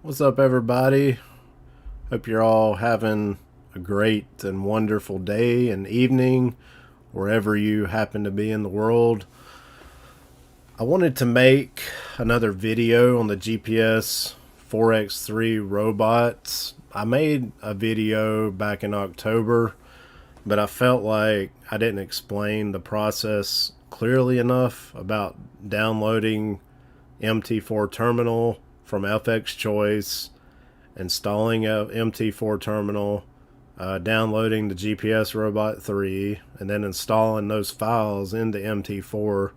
What's up, everybody? Hope you're all having a great and wonderful day and evening wherever you happen to be in the world. I wanted to make another video on the GPS Forex 3 robots. I made a video back in October, but I felt like I didn't explain the process clearly enough about downloading MT4 terminal from FX Choice, installing a MT4 terminal, downloading the GPS Robot 3, and then installing those files into MT4.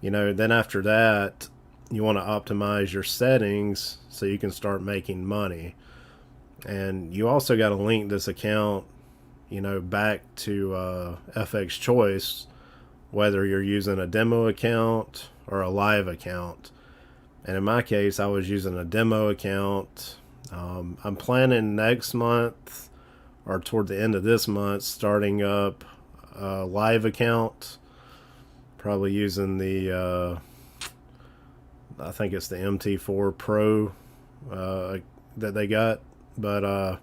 Then after that, you want to optimize your settings so you can start making money. And you also got to link this account, back to FX Choice, whether you're using a demo account or a live account. And in my case, I was using a demo account. I'm planning next month or toward the end of this month starting up a live account, probably using the I think it's the MT4 Pro that they got. But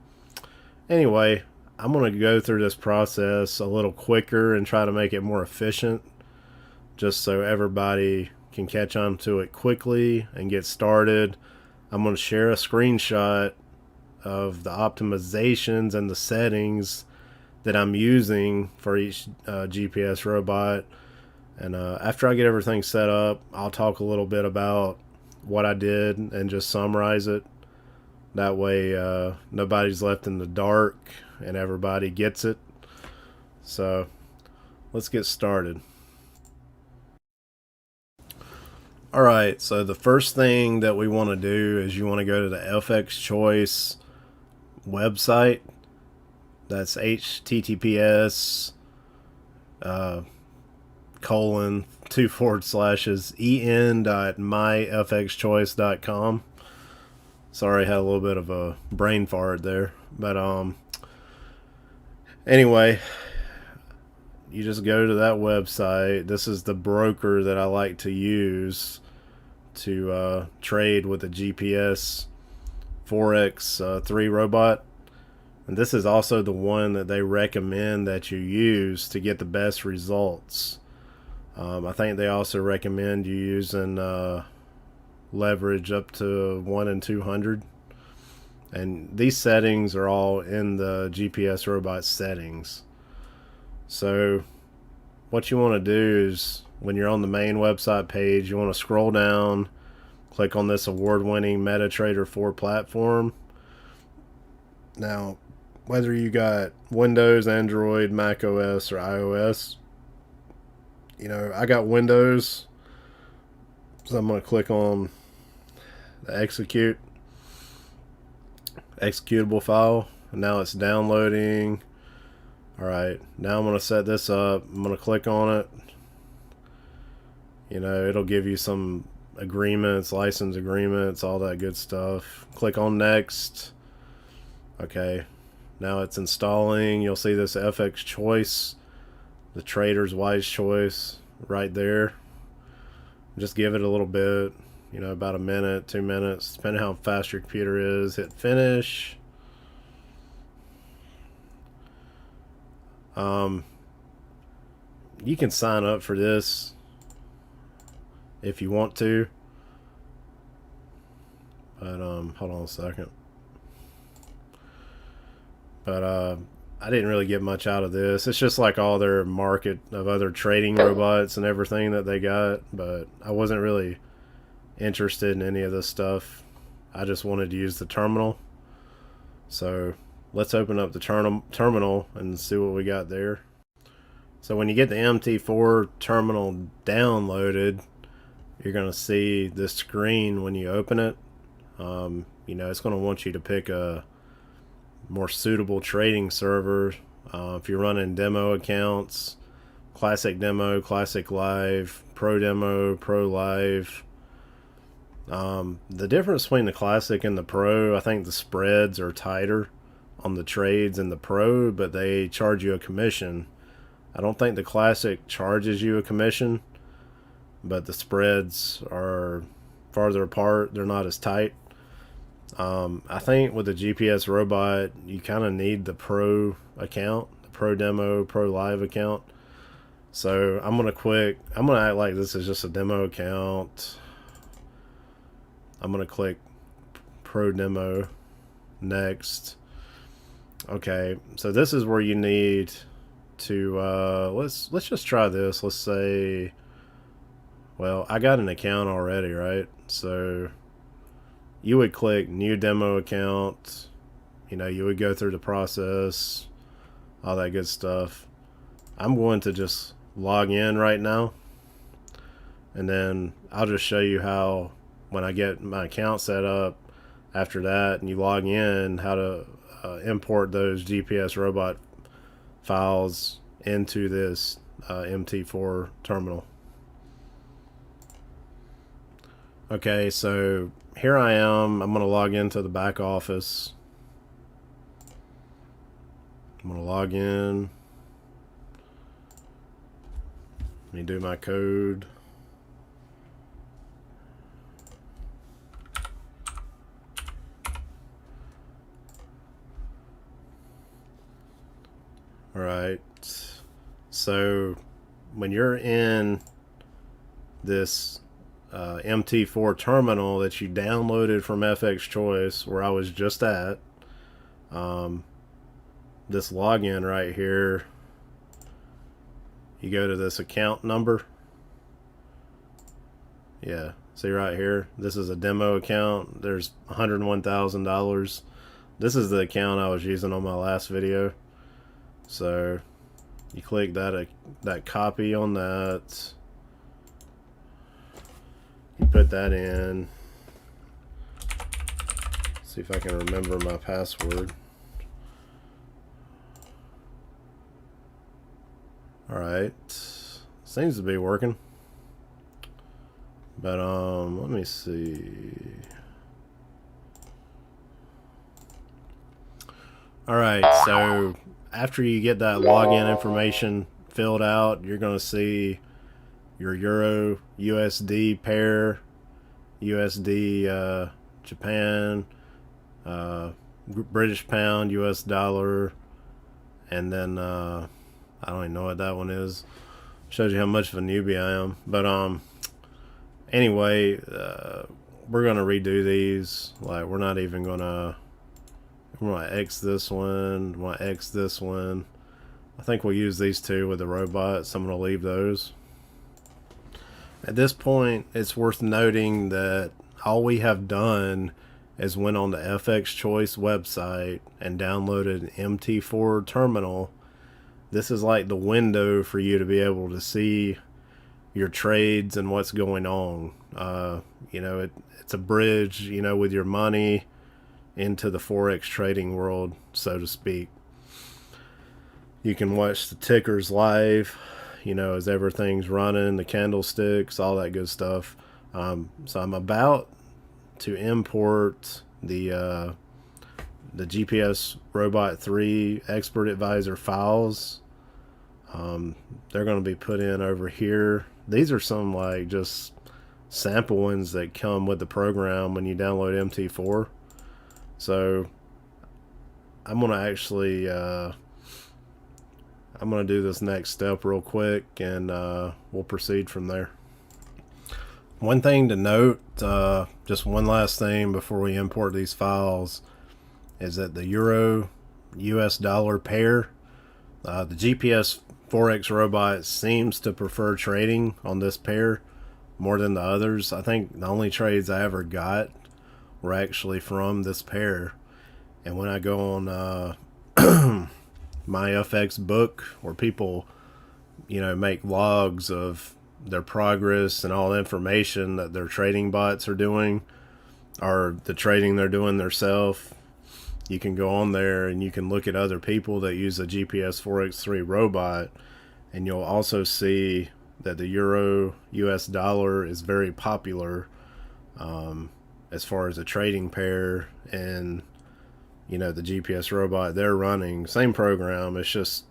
anyway, I'm going to go through this process a little quicker and try to make it more efficient, just so everybody can catch on to it quickly and get started. I'm going to share a screenshot of the optimizations and the settings that I'm using for each GPS robot. And after I get everything set up, I'll talk a little bit about what I did and just summarize it. That way nobody's left in the dark and everybody gets it. So let's get started. Alright, so the first thing that we want to do is you want to go to the FX Choice website. That's https en:/en.myfxchoice.com. Sorry, I had a little bit of a brain fart there. But anyway, you just go to that website. This is the broker that I like to use to trade with the GPS Forex 3 robot. And this is also the one that they recommend that you use to get the best results. I think they also recommend you using leverage up to 1 in 200. And these settings are all in the GPS robot settings. So what you want to do is, when you're on the main website page, you want to scroll down, click on this award-winning MetaTrader 4 platform. Now, whether you got Windows, Android, Mac OS, or iOS, I got Windows, so I'm going to click on the executable file, and now it's downloading. Alright, now I'm going to set this up. I'm going to click on it. It'll give you some agreements, license agreements, all that good stuff. Click on next. Okay, now it's installing. You'll see this FX Choice, the trader's wise choice right there. Just give it a little bit, about a minute, 2 minutes, depending how fast your computer is. Hit finish. You can sign up for this if you want to, but hold on a second. But I didn't really get much out of this. It's just like all their market of other trading robots and everything that they got, but I wasn't really interested in any of this stuff. I just wanted to use the terminal. So let's open up the terminal and see what we got there. So when you get the MT4 terminal downloaded, you're going to see this screen when you open it. It's going to want you to pick a more suitable trading server. If you're running demo accounts, classic demo, classic live, pro demo, pro live. The difference between the classic and the pro, I think the spreads are tighter on the trades in the pro, but they charge you a commission. I don't think the classic charges you a commission, but the spreads are farther apart. They're not as tight. I think with the GPS robot, you kind of need the pro account, the pro demo, pro live account. So I'm going to act like this is just a demo account. I'm going to click pro demo, next. Okay, so this is where you need to, let's just try this. Let's say, well, I got an account already, right? So you would click new demo account. You would go through the process, all that good stuff. I'm going to just log in right now, and then I'll just show you how, when I get my account set up, after that and you log in, how to import those GPS robot files into this MT4 terminal. Okay, so here I am. I'm going to log into the back office. I'm going to log in. Let me do my code. All right. So when you're in this MT4 terminal that you downloaded from FX Choice, where I was just at, this login right here, you go to this account number. Yeah, see right here, this is a demo account. There's $101,000. This is the account I was using on my last video. So you click that copy on that. You put that in. See if I can remember my password. Alright. Seems to be working. But let me see. Alright, so after you get that login information filled out, you're going to see your Euro USD pair, USD Japan, British pound, US dollar, and then I don't even know what that one is. Shows you how much of a newbie I am. But anyway, we're gonna redo these. Like, we're not even gonna. We're gonna X this one. We're gonna X this one. I think we'll use these two with the robot, so I'm gonna leave those. At this point, it's worth noting that all we have done is went on the FX Choice website and downloaded an MT4 terminal. This is like the window for you to be able to see your trades and what's going on. It's a bridge, with your money into the Forex trading world, so to speak. You can watch the tickers live, as everything's running, the candlesticks, all that good stuff. So I'm about to import the GPS Robot 3 Expert Advisor files. They're going to be put in over here. These are some just sample ones that come with the program when you download MT4. So I'm going to actually I'm going to do this next step real quick, and we'll proceed from there. One thing to note, just one last thing before we import these files, is that the Euro US dollar pair, the GPS Forex robot seems to prefer trading on this pair more than the others. I think the only trades I ever got were actually from this pair. And when I go on my FX book, where people make logs of their progress and all the information that their trading bots are doing, or the trading they're doing themselves, you can go on there and you can look at other people that use the GPS Forex 3 robot, and you'll also see that the Euro US dollar is very popular as far as a trading pair. And the GPS robot they're running, same program, it's just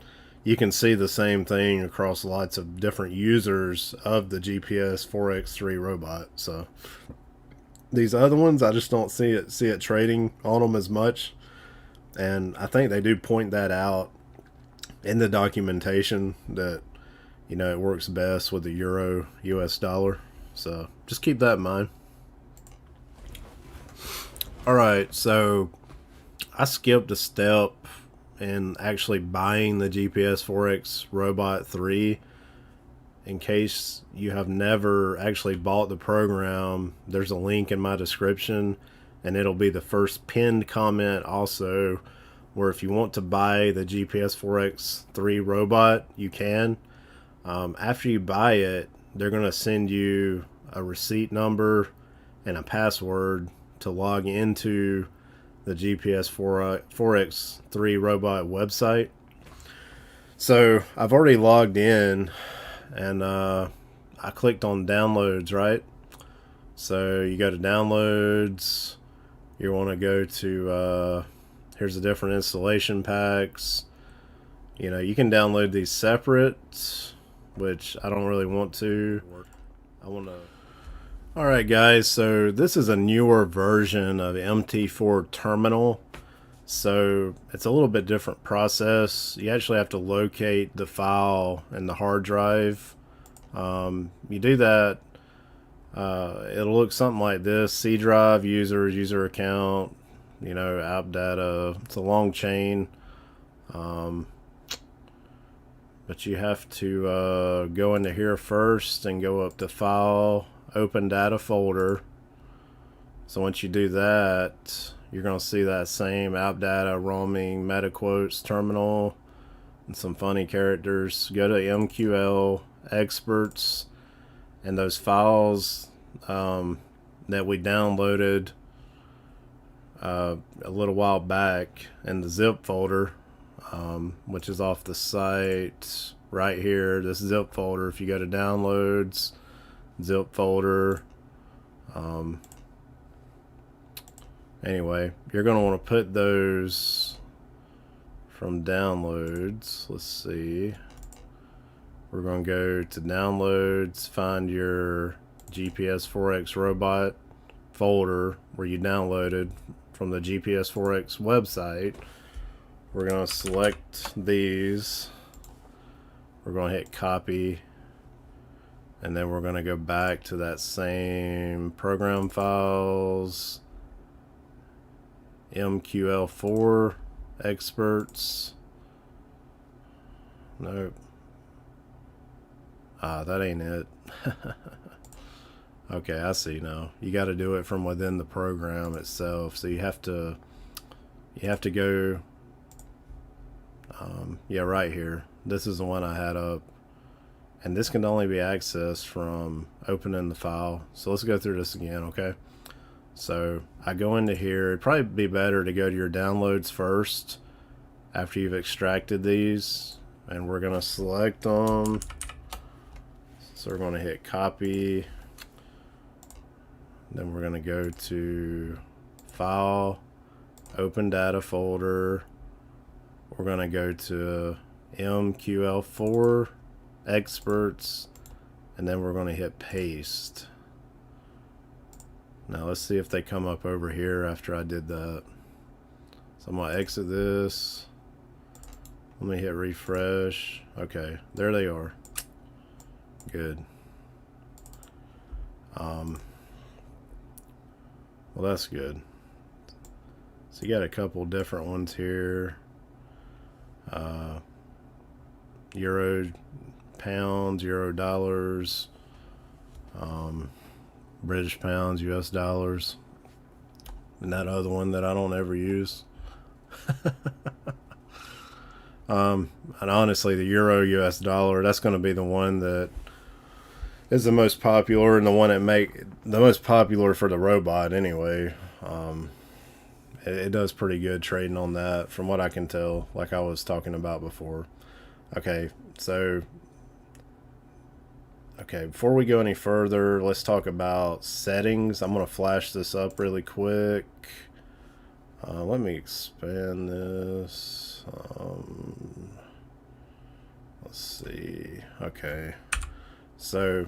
you can see the same thing across lots of different users of the GPS Forex 3 robot. So These other ones, I just don't see it trading on them as much, and I think they do point that out in the documentation that it works best with the euro US dollar. So just keep that in mind. All right, so I skipped a step in actually buying the GPS Forex Robot 3. In case you have never actually bought the program, there's a link in my description, and it'll be the first pinned comment also, where if you want to buy the GPS Forex 3 robot, you can. After you buy it, they're going to send you a receipt number and a password to log into the GPS Forex 3 robot website. So I've already logged in, and I clicked on downloads, right? So you go to downloads, you want to go to here's the different installation packs. You can download these separate, which I don't really want to. I want to. Alright guys, so this is a newer version of MT4 Terminal. So it's a little bit different process. You actually have to locate the file in the hard drive. You do that, it'll look something like this: C drive, users, user account, app data. It's a long chain. But you have to go into here first and go up to File, Open Data Folder. So once you do that, you're going to see that same app data, roaming, meta quotes, terminal, and some funny characters. Go to MQL, experts, and those files that we downloaded a little while back in the zip folder, which is off the site right here. This zip folder, if you go to downloads, zip folder, anyway, you're going to want to put those from downloads. Let's see. We're going to go to downloads, find your GPS Forex Robot folder where you downloaded from the GPS Forex website. We're going to select these. We're going to hit copy. And then we're going to go back to that same program files, MQL4 experts. Nope. That ain't it. Okay, I see now. You got to do it from within the program itself. So you have to go. Yeah, right here. This is the one I had up, and this can only be accessed from opening the file. So let's go through this again, okay? So I go into here. It'd probably be better to go to your downloads first after you've extracted these, and we're gonna select them. So we're going to hit copy. Then we're going to go to File, Open Data Folder. We're going to go to MQL4, Experts, and then we're going to hit Paste. Now let's see if they come up over here after I did that. So I'm going to exit this. Let me hit refresh. Okay, there they are. Good. Well, that's good. So you got a couple different ones here. Euro pounds, euro dollars, British pounds, US dollars, and that other one that I don't ever use. And honestly, the euro US dollar, that's going to be the one that is the most popular, and the one that the most popular for the robot anyway. It does pretty good trading on that from what I can tell, like I was talking about before. Okay, so before we go any further, let's talk about settings. I'm going to flash this up really quick. Let me expand this. Let's see. Okay, so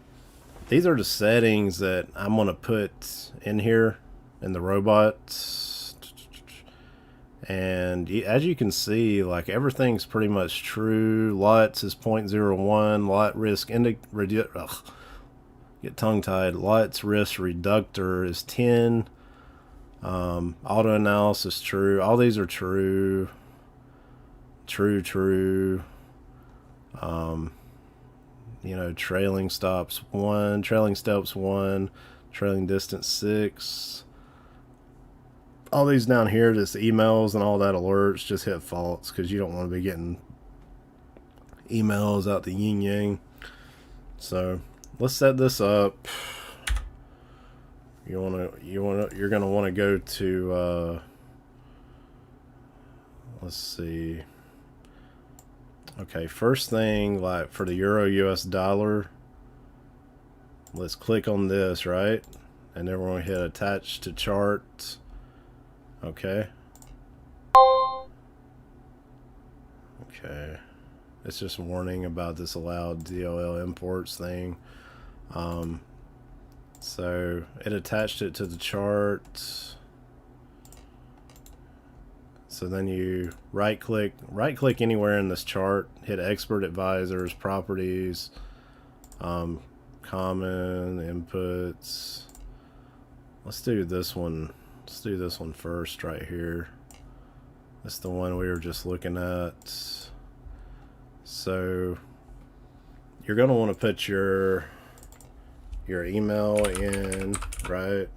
these are the settings that I'm going to put in here in the robot. And as you can see, like everything's pretty much true. Lots is 0.01. Lot risk get tongue tied. Lots risk reductor is 10. Auto analysis true. All these are true. True. You know, trailing stops 1, trailing steps 1, trailing distance 6. All these down here, just emails and all that alerts, just hit false because you don't want to be getting emails out the yin yang. So let's set this up. You're gonna want to go to let's see. Okay, first thing, like for the euro US dollar, let's click on this, right? And then we're going to hit attach to chart. Okay. Okay. It's just warning about this allowed DOL imports thing. So it attached it to the chart. So then you right click anywhere in this chart, hit expert advisors, properties, common inputs. Let's do this one. Let's do this one first right here. That's the one we were just looking at. So you're going to want to put your email in, right?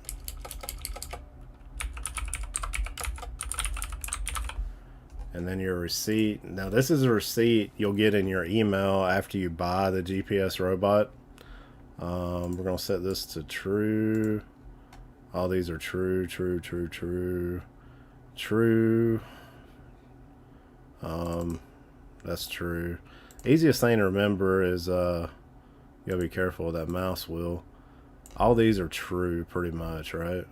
And then your receipt. Now this is a receipt you'll get in your email after you buy the GPS robot. We're going to set this to true. All these are true. That's true. Easiest thing to remember is you gotta be careful with that mouse wheel. All these are true pretty much, right?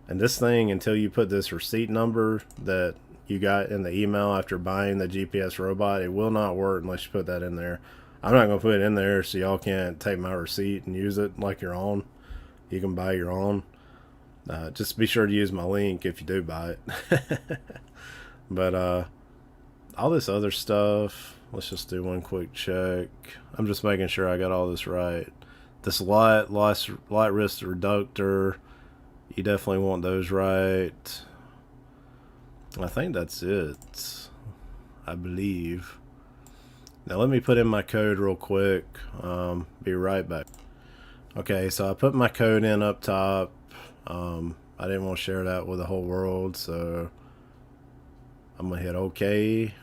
And this thing, until you put this receipt number that you got in the email after buying the GPS robot, it will not work unless you put that in there. I'm not gonna put it in there so y'all can't take my receipt and use it like your own. You can buy your own. Just be sure to use my link if you do buy it. But all this other stuff, let's just do one quick check. I'm just making sure I got all this right. This light risk reductor, you definitely want those right. I think that's it, I believe. Now let me put in my code real quick. Be right back. Okay, so I put my code in up top. I didn't want to share that with the whole world, so I'm gonna hit OK.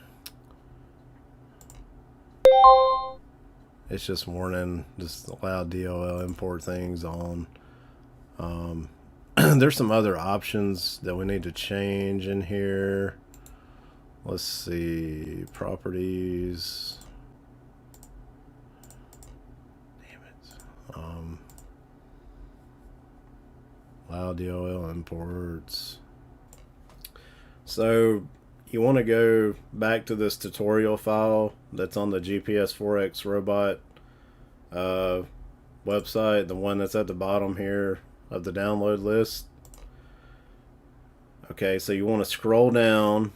It's just warning, just allow DOL import things on. There's some other options that we need to change in here. Let's see, properties. Damn it. Allow DOL imports. So you want to go back to this tutorial file that's on the GPS Forex robot website, the one that's at the bottom here of the download list. Okay, so you want to scroll down.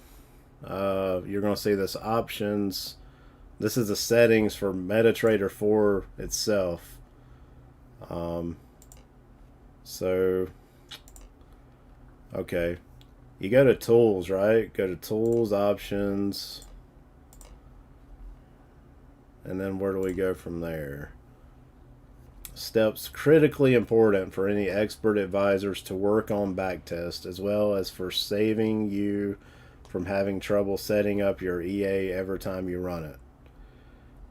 You're going to see this options. This is the settings for MetaTrader 4 itself. So okay, you go to tools, right? Go to tools, options, and then where do we go from there? Steps critically important for any expert advisors to work on backtest, as well as for saving you from having trouble setting up your EA every time you run it.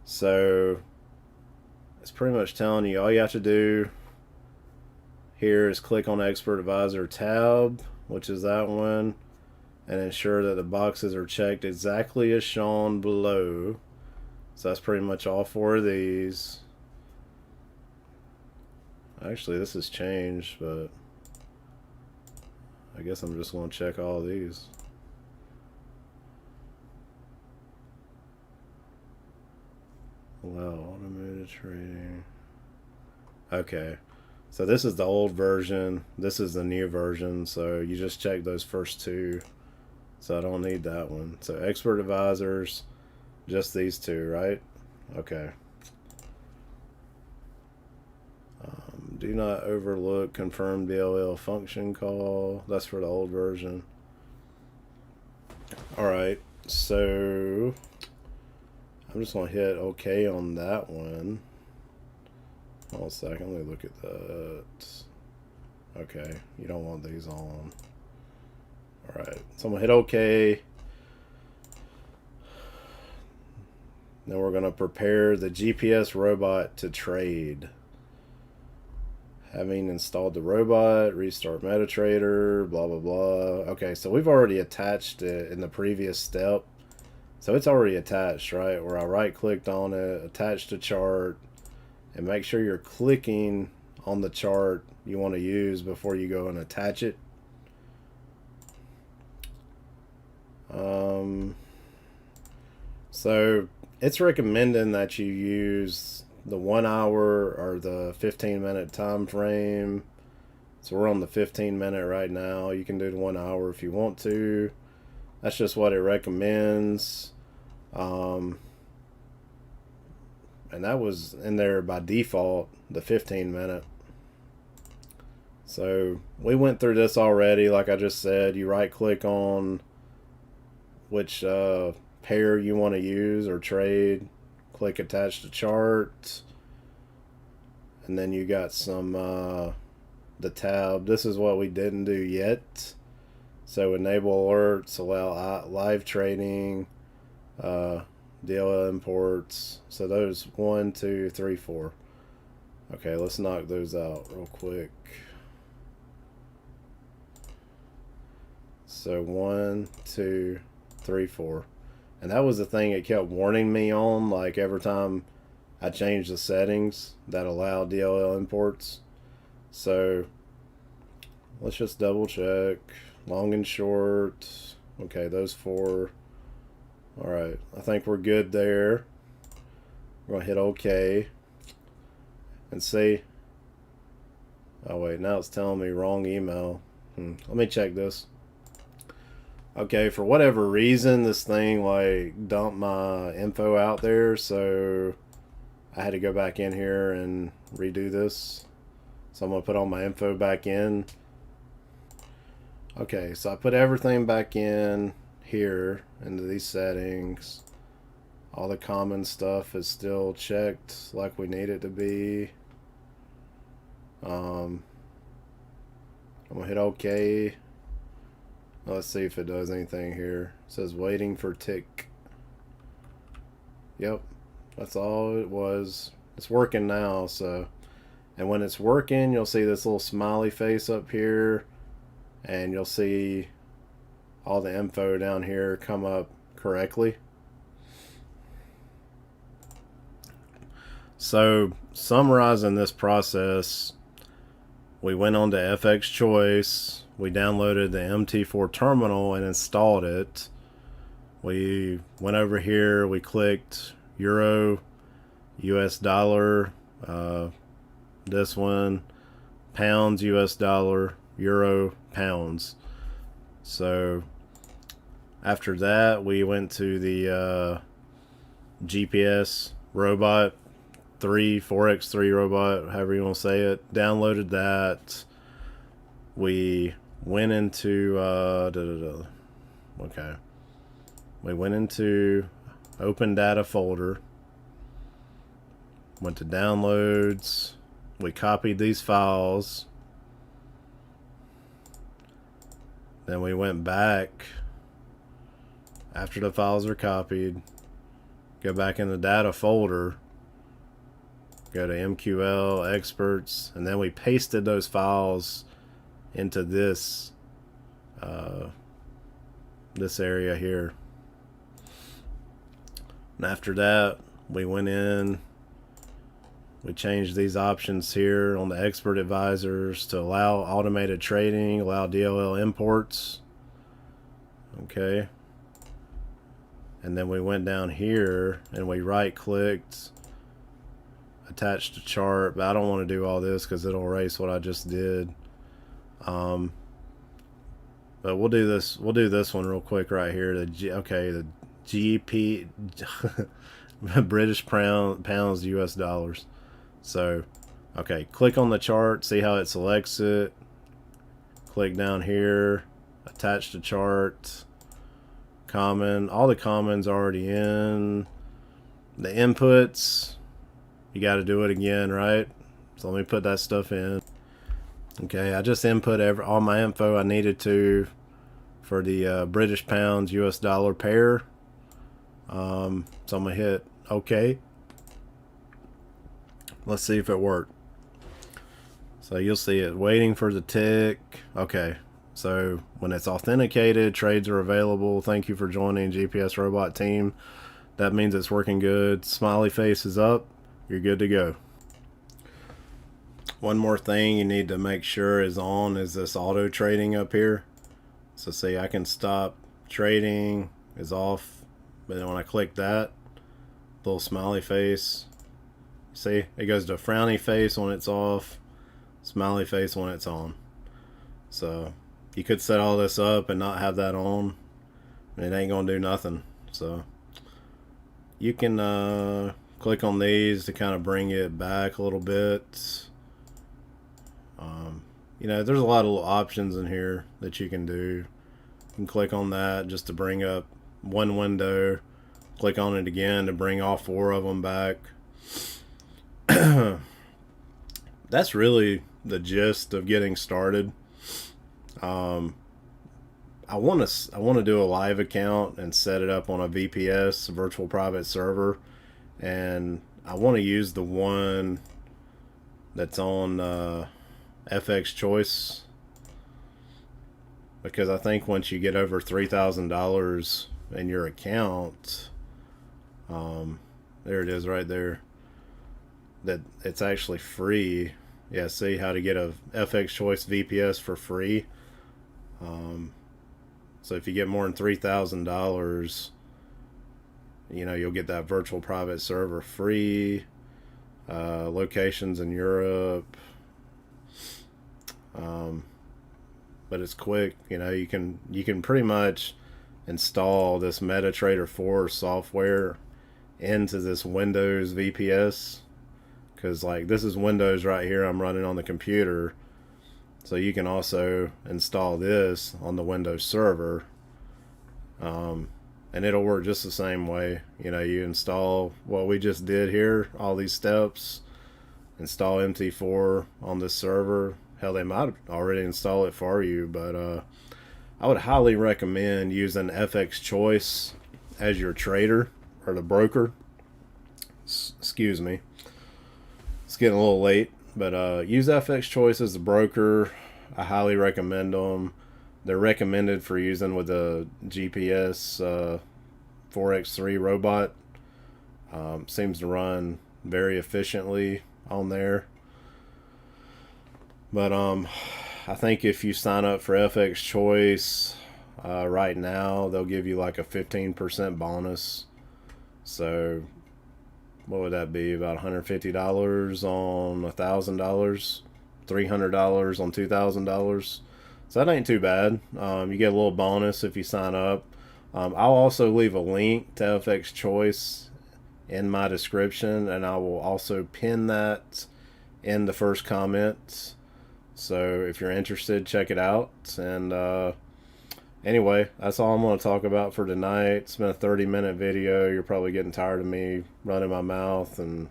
So it's pretty much telling you all you have to do here is click on Expert Advisor tab, which is that one, and ensure that the boxes are checked exactly as shown below. So that's pretty much all 4 of these. Actually, this has changed, but I guess I'm just going to check all of these. Allow automated trading. Okay. So this is the old version. This is the new version. So you just check those first two. So I don't need that one. So expert advisors, just these two, right? Okay. Do not overlook confirm DLL function call. That's for the old version. Alright, so I'm just going to hit OK on that one. Hold on a second, let me look at that. Okay, you don't want these on. Alright, so I'm going to hit OK. Then we're going to prepare the GPS robot to trade. Having installed the robot, restart MetaTrader, blah, blah, blah. Okay, so we've already attached it in the previous step. So it's already attached, right? Where I right-clicked on it, attach to chart, and make sure you're clicking on the chart you want to use before you go and attach it. So it's recommending that you use the 1 hour or the 15-minute time frame. So we're on the 15-minute right now. You can do the 1 hour if you want to. That's just what it recommends. And that was in there by default, the 15-minute. So we went through this already. Like I just said, you right click on which pair you want to use or trade, click attach to chart, and then you got some the tab. This is what we didn't do yet. So enable alerts, allow live trading, DLL imports. So those 1, 2, 3, 4. Okay, let's knock those out real quick. So 1, 2, 3, 4. And that was the thing it kept warning me on, like every time I changed the settings that allow DLL imports. So let's just double check. Long and short. Okay, those 4. Alright, I think we're good there. We're going to hit OK. And see. Oh wait, now it's telling me wrong email. Let me check this. Okay, for whatever reason, this thing like dumped my info out there, so I had to go back in here and redo this. So I'm going to put all my info back in. Okay, so I put everything back in here into these settings. All the common stuff is still checked like we need it to be. I'm going to hit OK. Let's see if it does anything here. It says waiting for tick. Yep, that's all it was. It's working now, so. And when it's working, you'll see this little smiley face up here. And you'll see all the info down here come up correctly. So, summarizing this process, we went on to FX Choice. We downloaded the MT4 terminal and installed it. We went over here, we clicked Euro, US dollar, this one, pounds, US dollar, Euro, pounds. So after that, we went to the GPS robot 3, Forex 3 robot, however you want to say it. Downloaded that. We went into okay. We went into open data folder. Went to downloads. We copied these files. Then we went back after the files are copied. Go back in the data folder. Go to MQL, experts, and then we pasted those files into this this area here. And after that, we went in, we changed these options here on the expert advisors to allow automated trading, allow DLL imports. Okay. And then we went down here and we right clicked, attach to chart, but I don't want to do all this because it'll erase what I just did. But we'll do this. We'll do this one real quick right here. The GP, British pounds, US dollars. So, okay, click on the chart, see how it selects it. Click down here, attach to chart, common. All the commons already in. The inputs, you got to do it again, right? So let me put that stuff in. Okay, I just input all my info I needed to for the British pounds US dollar pair. So I'm gonna hit OK. Let's see if it worked. So you'll see it waiting for the tick. Okay, so when it's authenticated, trades are available. Thank you for joining GPS Robot Team. That means it's working good. Smiley face is up. You're good to go. One more thing you need to make sure is on is this auto trading up here. So see, I can stop trading is off, but then when I click that little smiley face, see, it goes to frowny face when it's off, smiley face when it's on. So you could set all this up and not have that on, and it ain't gonna do nothing. So you can click on these to kind of bring it back a little bit. You know, there's a lot of little options in here that you can do. You can click on that just to bring up one window. Click on it again to bring all 4 of them back. That's really the gist of getting started. I want to do a live account and set it up on a VPS, virtual private server, and I want to use the one that's on FX Choice, because I think once you get over $3,000 in your account, there it is right there, that it's actually free. Yeah, see how to get a FX Choice VPS for free. So if you get more than $3,000, you know, you'll get that virtual private server free. Locations in Europe. But it's quick. You know, you can pretty much install this MetaTrader 4 software into this Windows VPS, because like this is Windows right here I'm running on the computer, so you can also install this on the Windows server, and it'll work just the same way. You know, you install what we just did here, all these steps, install MT4 on this server. Hell, they might already install it for you, but I would highly recommend using FX Choice as your trader or the broker. Excuse me, it's getting a little late, but use FX Choice as the broker. I highly recommend them. They're recommended for using with a GPS Forex 3 robot. Seems to run very efficiently on there. But I think if you sign up for FX Choice right now, they'll give you like a 15% bonus. So what would that be? About $150 on $1,000, $300 on $2,000. So that ain't too bad. You get a little bonus if you sign up. I'll also leave a link to FX Choice in my description, and I will also pin that in the first comment. So if you're interested, check it out. And anyway, that's all I'm going to talk about for tonight. It's been a 30-minute video. You're probably getting tired of me running my mouth and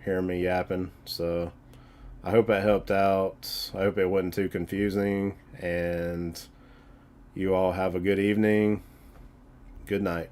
hearing me yapping. So I hope that helped out. I hope it wasn't too confusing. And you all have a good evening. Good night.